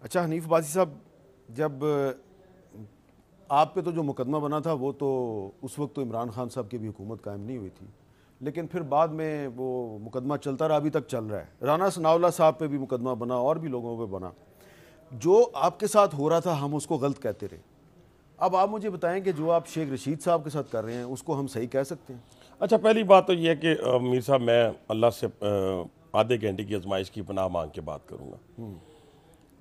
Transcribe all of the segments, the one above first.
अच्छा हनीफ बाजी साहब, जब आप पे तो जो मुकदमा बना था वो तो उस वक्त तो इमरान खान साहब की भी हुकूमत कायम नहीं हुई थी, लेकिन फिर बाद में वो मुकदमा चलता रहा, अभी तक चल रहा है। राना सनाउल्लाह साहब पे भी मुकदमा बना और भी लोगों पे बना। जो आपके साथ हो रहा था हम उसको गलत कहते रहे। अब आप मुझे बताएं कि जो आप शेख रशीद साहब के साथ कर रहे हैं उसको हम सही कह सकते हैं? अच्छा, पहली बात तो ये है कि मीर साहब, मैं अल्लाह से आधे घंटे की आजमाइश की पनाह मांग के बात करूँगा।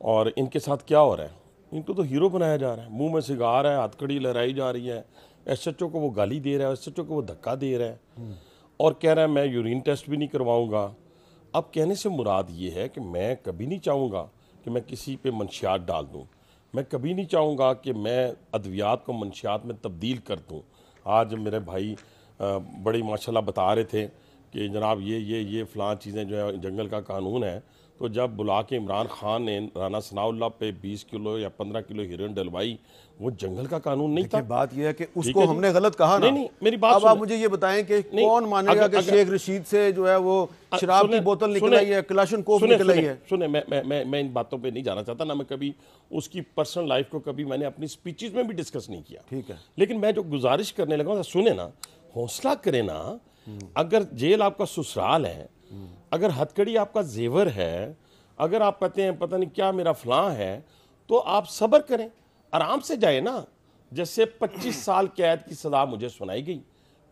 और इनके साथ क्या हो रहा है, इनको तो हीरो बनाया जा रहा है। मुंह में सिगार है, हथकड़ी लहराई जा रही है, एसएचओ को वो गाली दे रहा है, एसएचओ को वो धक्का दे रहा है और कह रहा है मैं यूरिन टेस्ट भी नहीं करवाऊंगा। अब कहने से मुराद ये है कि मैं कभी नहीं चाहूँगा कि मैं किसी पे मंशियात डाल दूँ। मैं कभी नहीं चाहूँगा कि मैं अद्वियात को मंशियात में तब्दील कर दूँ। आज मेरे भाई बड़ी माशाल्लाह बता रहे थे कि जनाब ये फ़लाँ चीज़ें जो है जंगल का कानून है। तो जब बुला के इमरान खान ने राना सनाउल्लाह पे 20 किलो या 15 किलो हीरोइन डलवाई, वो जंगल का कानून नहीं था। बात यह है कि उसको हमने गलत कहा ना। नहीं, मेरी बात अब आप मुझे ये बताएं कि कौन मानेगा कि शेख रशीद से जो है वो शराब की बोतल निकल आई है, क्लाशनकोफ निकल आई है? सुने, मैं इन बातों पे नहीं जाना चाहता ना। मैं कभी उसकी पर्सनल लाइफ को कभी मैंने अपनी स्पीचेस में भी डिस्कस नहीं किया। ठीक है, लेकिन मैं जो गुजारिश करने लगा, सुने ना, हौसला करें ना। अगर जेल आपका ससुराल है, अगर हथकड़ी आपका जेवर है, अगर आप कहते हैं पता नहीं क्या मेरा फलां है, तो आप सब्र करें, आराम से जाए ना। जैसे 25 साल कैद की सज़ा मुझे सुनाई गई,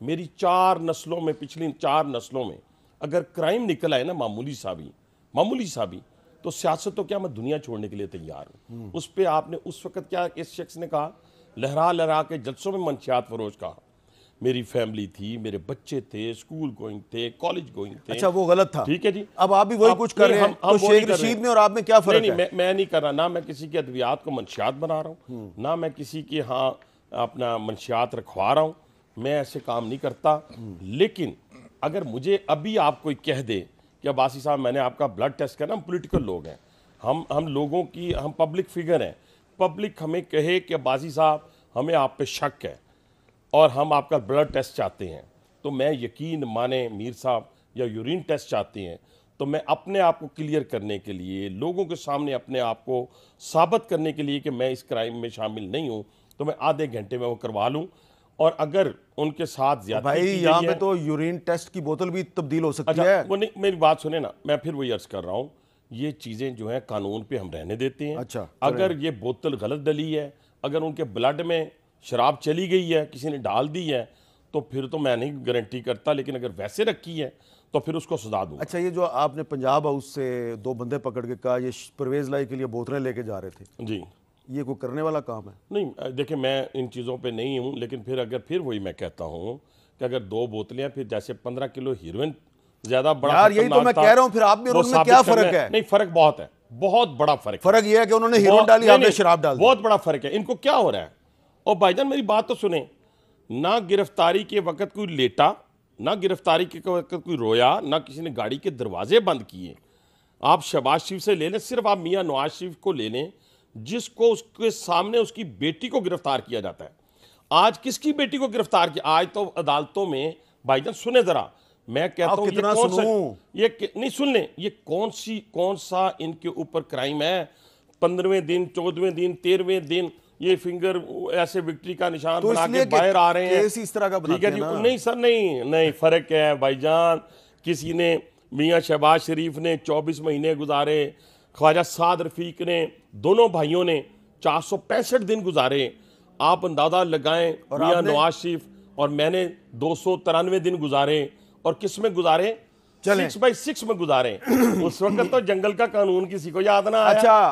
मेरी 4 नस्लों में, पिछली 4 नस्लों में अगर क्राइम निकल आए ना मामूली सा भी, तो सियासत तो क्या, मैं दुनिया छोड़ने के लिए तैयार हूँ। उस पर आपने उस वक्त क्या इस शख्स ने कहा, लहरा लहरा के जलसों में मंशियात फरोश कहा। मेरी फैमिली थी, मेरे बच्चे थे, स्कूल गोइंग थे, कॉलेज गोइंग थे। अच्छा, वो गलत था। ठीक है जी। अब आप भी वही कुछ कर रहे हैं, तो शेख रशीद में और आप में क्या फर्क है? मैं नहीं कर रहा ना। मैं किसी के अद्वियात को मंशियात बना रहा हूँ, ना मैं किसी के अपना मंशियात रखवा रहा हूँ। मैं ऐसे काम नहीं करता। लेकिन अगर मुझे अभी आप कोई कह दे कि अब्बासी साहब मैंने आपका ब्लड टेस्ट करना, हम पॉलिटिकल लोग हैं, हम लोगों की, हम पब्लिक फिगर हैं, पब्लिक हमें कहे कि अब्बासी साहब हमें आप पे शक है और हम आपका ब्लड टेस्ट चाहते हैं, तो मैं यकीन माने मीर साहब, या यूरिन टेस्ट चाहते हैं, तो मैं अपने आप को क्लियर करने के लिए, लोगों के सामने अपने आप को साबित करने के लिए कि मैं इस क्राइम में शामिल नहीं हूं, तो मैं आधे घंटे में वो करवा लूं। और अगर उनके साथ ज्यादा भाई यहाँ पे तो यूरिन टेस्ट की बोतल भी तब्दील हो सकती है। वो नहीं, मेरी बात सुने ना, मैं फिर वही अर्ज कर रहा हूँ, ये चीज़ें जो हैं कानून पे हम रहने देते हैं। अच्छा, अगर ये बोतल गलत डली है, अगर उनके ब्लड में शराब चली गई है, किसी ने डाल दी है, तो फिर तो मैं नहीं गारंटी करता। लेकिन अगर वैसे रखी है तो फिर उसको सजा दूँ। अच्छा, ये जो आपने पंजाब हाउस से 2 बंदे पकड़ के कहा ये परवेज लाई के लिए बोतलें लेके जा रहे थे, जी, ये कोई करने वाला काम है? नहीं, देखिए मैं इन चीज़ों पे नहीं हूँ, लेकिन फिर अगर फिर वही मैं कहता हूँ कि अगर 2 बोतलें, फिर जैसे 15 किलो हीरोइन ज़्यादा बड़ा, यार यही तो मैं कह रहा हूँ, फिर आप भी और उनमें क्या फर्क है? नहीं, फर्क बहुत है, बहुत बड़ा फर्क ये है कि उन्होंने हीरोइन डाली, आपने शराब डाल दी। बहुत बड़ा फर्क है। इनको क्या हो रहा है? और भाईजान मेरी बात तो सुने ना, गिरफ्तारी के वक्त कोई लेटा, ना गिरफ्तारी के वक्त कोई रोया, ना किसी ने गाड़ी के दरवाजे बंद किए। आप शहबाज शरीफ से ले लें, सिर्फ आप मियां नवाज शरीफ को ले लें, जिसको उसके सामने उसकी बेटी को गिरफ्तार किया जाता है। आज किसकी बेटी को गिरफ्तार किया? आज तो अदालतों में, भाईजान सुने जरा, मैं कहता हूं ये नहीं, सुन लें, ये कौन सा इनके ऊपर क्राइम है? 15वें दिन, 14वें दिन, 13वें दिन ये फिंगर ऐसे विक्ट्री का निशान बना के बाहर आ रहे हैं। इस तरह का ठीक है जी। नहीं सर, नहीं फर्क है भाईजान। किसी ने, मियां शहबाज शरीफ ने 24 महीने गुजारे, ख्वाजा साद रफीक ने, दोनों भाइयों ने 465 दिन गुजारे। आप अंदाजा लगाएं, मियां नवाज शरीफ और मैंने 293 दिन गुजारे। और किस में गुजारे? 6x6 में गुजारे। उस वक्त तो जंगल का कानून किसी को याद ना आया। अच्छा,